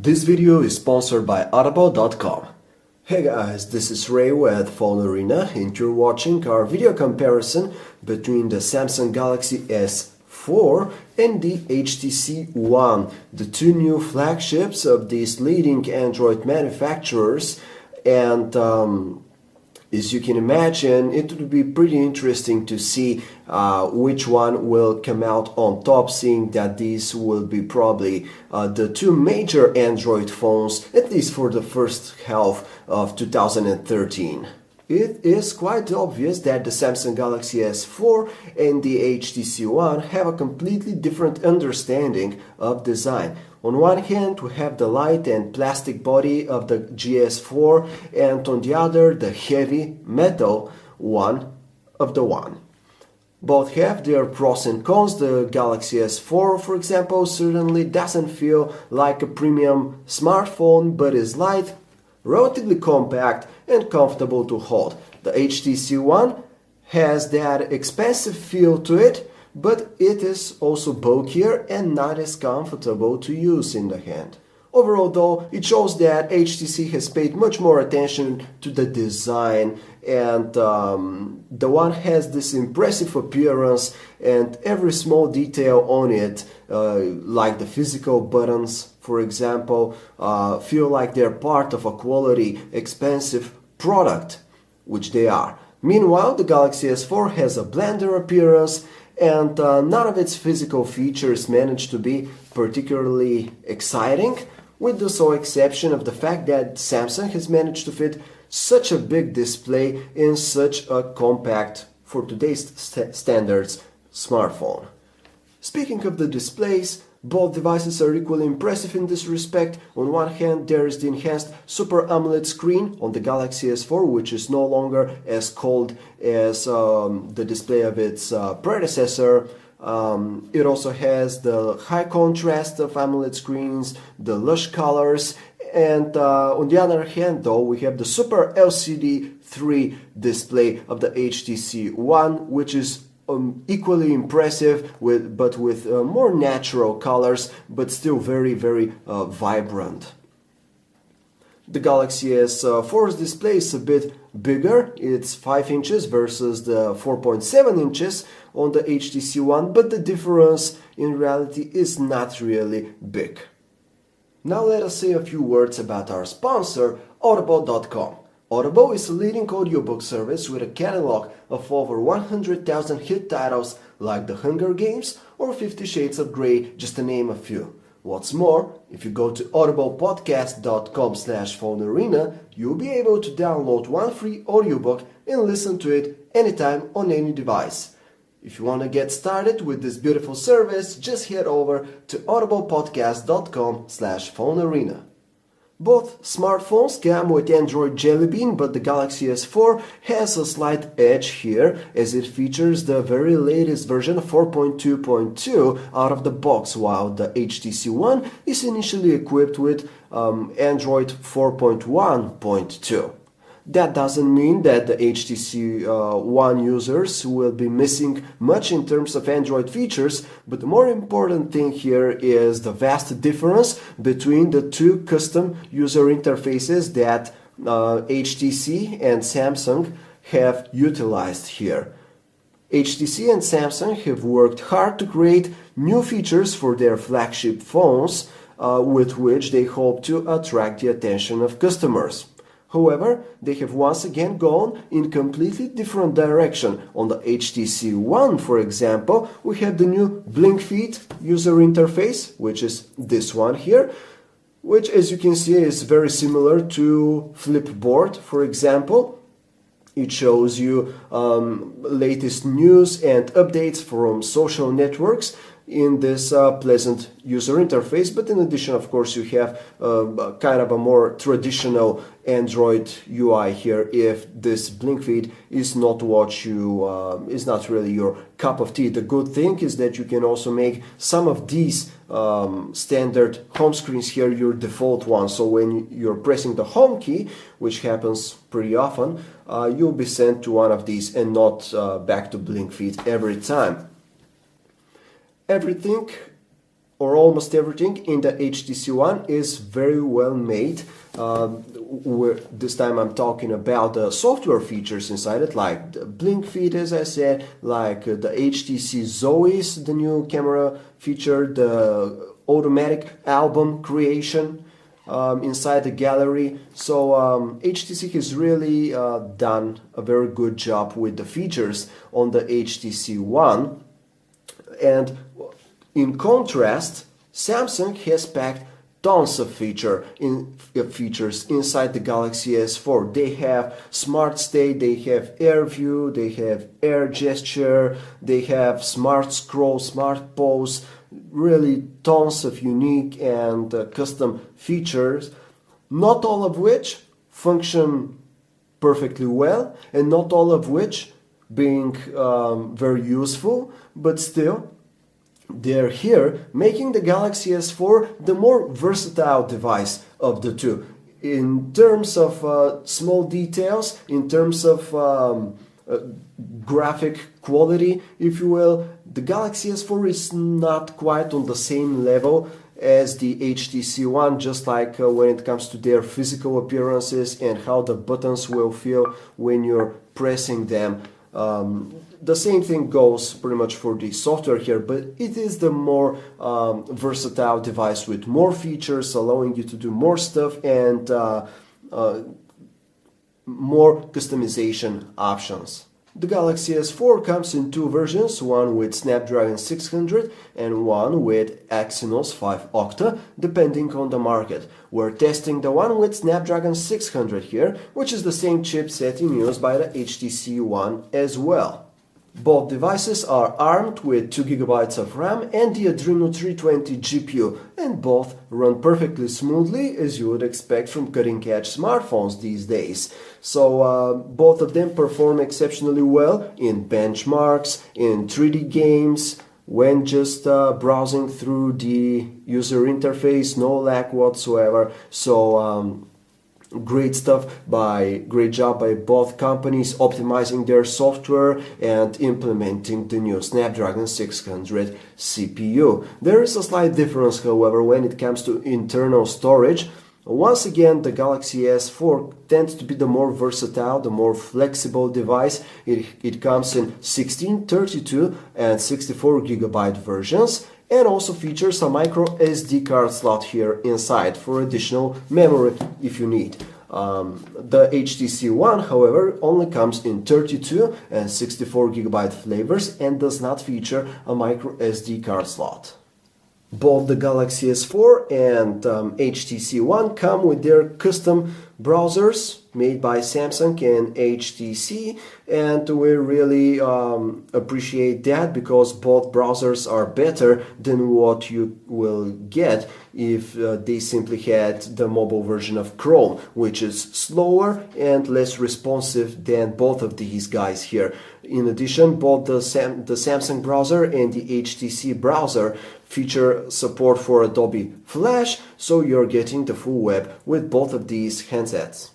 This video is sponsored by Audible.com. Hey guys, this is Ray with Phone Arena and you're watching our video comparison between the Samsung Galaxy S4 and the HTC One, the two new flagships of these leading Android manufacturers. And as you can imagine, it would be pretty interesting to see which one will come out on top, seeing that these will be probably the two major Android phones, at least for the first half of 2013. It is quite obvious that the Samsung Galaxy S4 and the HTC One have a completely different understanding of design. On one hand, we have the light and plastic body of the GS4, and on the other, the heavy metal one of the One. Both have their pros and cons. The Galaxy S4, for example, certainly doesn't feel like a premium smartphone, but is light, relatively compact, and comfortable to hold. The HTC One has that expensive feel to it, but it is also bulkier and not as comfortable to use in the hand. Overall though, it shows that HTC has paid much more attention to the design, and the One has this impressive appearance, and every small detail on it, like the physical buttons, for example, feel like they're part of a quality, expensive product, which they are. Meanwhile, the Galaxy S4 has a blender appearance, and none of its physical features manage to be particularly exciting, with the sole exception of the fact that Samsung has managed to fit such a big display in such a compact, for today's standards, smartphone. Speaking of the displays, both devices are equally impressive in this respect. On one hand, there is the enhanced Super AMOLED screen on the Galaxy S4, which is no longer as cold as the display of its predecessor. It also has the high contrast of AMOLED screens, the lush colors, and on the other hand, though, we have the Super LCD 3 display of the HTC One, which is equally impressive, but with more natural colors, but still very vibrant. The Galaxy S4's display is a bit bigger. It's 5 inches versus the 4.7 inches on the HTC One, but the difference in reality is not really big. Now let us say a few words about our sponsor, Audible.com. Audible is a leading audiobook service with a catalog of over 100,000 hit titles like The Hunger Games or 50 Shades of Grey, just to name a few. What's more, if you go to audiblepodcast.com/phonearena, you'll be able to download one free audiobook and listen to it anytime on any device. If you want to get started with this beautiful service, just head over to audiblepodcast.com/phonearena. Both smartphones come with Android Jelly Bean, but the Galaxy S4 has a slight edge here, as it features the very latest version 4.2.2 out of the box, while the HTC One is initially equipped with Android 4.1.2. That doesn't mean that the HTC One users will be missing much in terms of Android features, but the more important thing here is the vast difference between the two custom user interfaces that HTC and Samsung have utilized here. HTC and Samsung have worked hard to create new features for their flagship phones, with which they hope to attract the attention of customers. However, they have once again gone in completely different direction. On the HTC One, for example, we have the new Blink Feed user interface, which is this one here, which, as you can see, is very similar to Flipboard, for example. It shows you latest news and updates from social networks in this pleasant user interface, but in addition, of course, you have kind of a more traditional Android UI here. If this Blink Feed is not what you is not really your cup of tea, the good thing is that you can also make some of these standard home screens here your default one. So when you're pressing the home key, which happens pretty often, you'll be sent to one of these and not back to Blink Feed every time. Everything or almost everything in the HTC One is very well made. This time I'm talking about the software features inside it, like the blink feed, as I said, like the HTC Zoe's, the new camera feature, the automatic album creation inside the gallery. So HTC has really done a very good job with the features on the HTC One. And in contrast, Samsung has packed tons of features inside the Galaxy S4. They have Smart State, they have Air View, they have Air Gesture, they have Smart Scroll, Smart Pose, really tons of unique and custom features, not all of which function perfectly well, and not all of which being very useful, but still they're here, making the Galaxy S4 the more versatile device of the two. In terms of small details, in terms of graphic quality, if you will, the Galaxy S4 is not quite on the same level as the HTC One, just like when it comes to their physical appearances and how the buttons will feel when you're pressing them. The same thing goes pretty much for the software here, but it is the more versatile device with more features, allowing you to do more stuff and more customization options. The Galaxy S4 comes in two versions, one with Snapdragon 600 and one with Exynos 5 Octa, depending on the market. We're testing the one with Snapdragon 600 here, which is the same chipset in use by the HTC One as well. Both devices are armed with 2GB of RAM and the Adreno 320 GPU, and both run perfectly smoothly, as you would expect from cutting-edge smartphones these days. So both of them perform exceptionally well in benchmarks, in 3D games, when just browsing through the user interface, no lag whatsoever. So great job by both companies optimizing their software and implementing the new Snapdragon 600 CPU. There is a slight difference, however, when it comes to internal storage. Once again, the Galaxy S4 tends to be the more versatile, the more flexible device. It comes in 16, 32 and 64GB versions, and also features a micro SD card slot here inside for additional memory if you need. The HTC One, however, only comes in 32 and 64GB flavors and does not feature a micro SD card slot. Both the Galaxy S4 and HTC One come with their custom browsers made by Samsung and HTC, and we really appreciate that, because both browsers are better than what you will get if they simply had the mobile version of Chrome, which is slower and less responsive than both of these guys here. In addition, both the Samsung browser and the HTC browser feature support for Adobe Flash, so you're getting the full web with both of these handsets.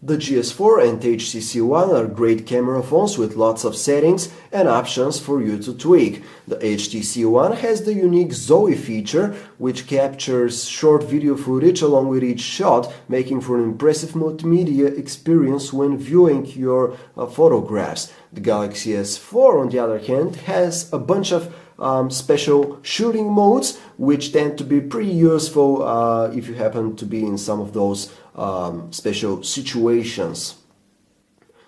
The GS4 and HTC One are great camera phones with lots of settings and options for you to tweak. The HTC One has the unique Zoe feature, which captures short video footage along with each shot, making for an impressive multimedia experience when viewing your photographs. The Galaxy S4, on the other hand, has a bunch of special shooting modes, which tend to be pretty useful if you happen to be in some of those special situations.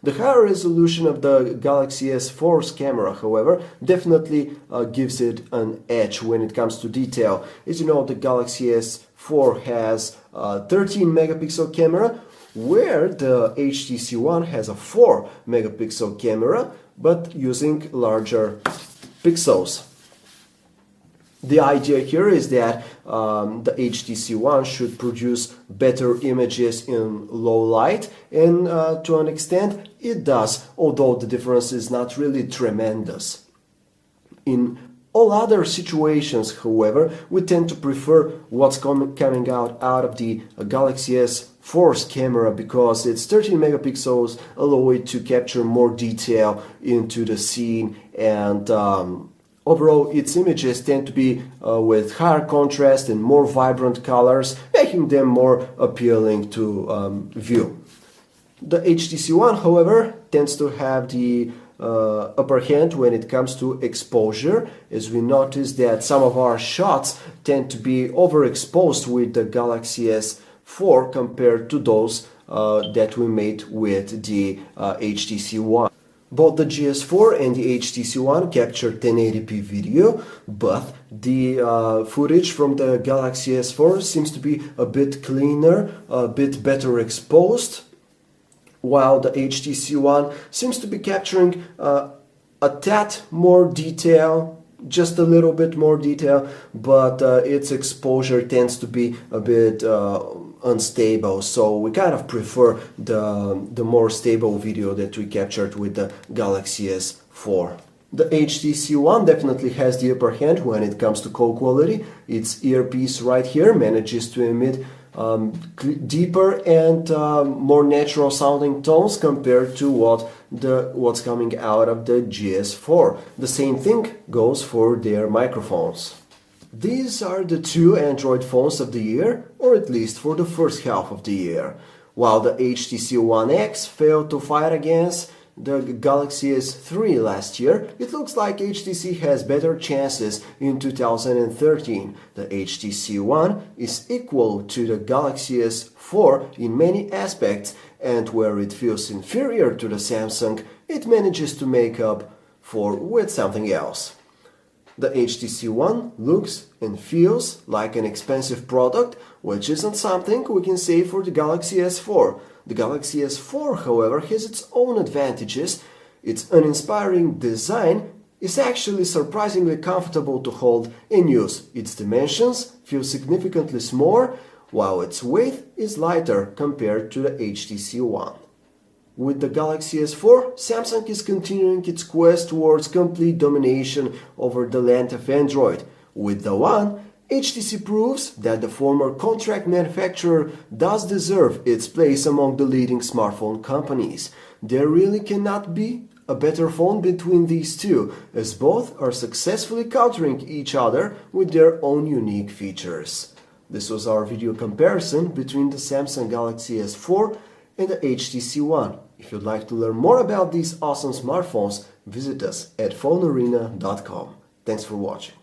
The higher resolution of the Galaxy S4's camera, however, definitely gives it an edge when it comes to detail. As you know, the Galaxy S4 has a 13 megapixel camera, where the HTC One has a 4 megapixel camera, but using larger pixels. The idea here is that the HTC One should produce better images in low light, and to an extent it does, although the difference is not really tremendous. In all other situations, however, we tend to prefer what's coming out of the Galaxy S4's camera, because its 13 megapixels allow it to capture more detail into the scene and Overall, its images tend to be with higher contrast and more vibrant colors, making them more appealing to view. The HTC One, however, tends to have the upper hand when it comes to exposure, as we notice that some of our shots tend to be overexposed with the Galaxy S4 compared to those that we made with the HTC One. Both the GS4 and the HTC One capture 1080p video, but the footage from the Galaxy S4 seems to be a bit cleaner, a bit better exposed, while the HTC One seems to be capturing a tad more detail, just a little bit more detail, but its exposure tends to be a bit unstable, so we kind of prefer the more stable video that we captured with the Galaxy S4. The HTC One definitely has the upper hand when it comes to call quality. Its earpiece right here manages to emit deeper and more natural sounding tones compared to what's coming out of the GS4. The same thing goes for their microphones. These are the two Android phones of the year, or at least for the first half of the year. While the HTC One X failed to fight against the Galaxy S3 last year, it looks like HTC has better chances in 2013. The HTC One is equal to the Galaxy S4 in many aspects, and where it feels inferior to the Samsung, it manages to make up for with something else. The HTC One looks and feels like an expensive product, which isn't something we can say for the Galaxy S4. The Galaxy S4, however, has its own advantages. Its uninspiring design is actually surprisingly comfortable to hold and use. Its dimensions feel significantly smaller, while its weight is lighter compared to the HTC One. With the Galaxy S4, Samsung is continuing its quest towards complete domination over the land of Android. With the One, HTC proves that the former contract manufacturer does deserve its place among the leading smartphone companies. There really cannot be a better phone between these two, as both are successfully countering each other with their own unique features. This was our video comparison between the Samsung Galaxy S4 and the HTC One. If you'd like to learn more about these awesome smartphones, visit us at phonearena.com. Thanks for watching.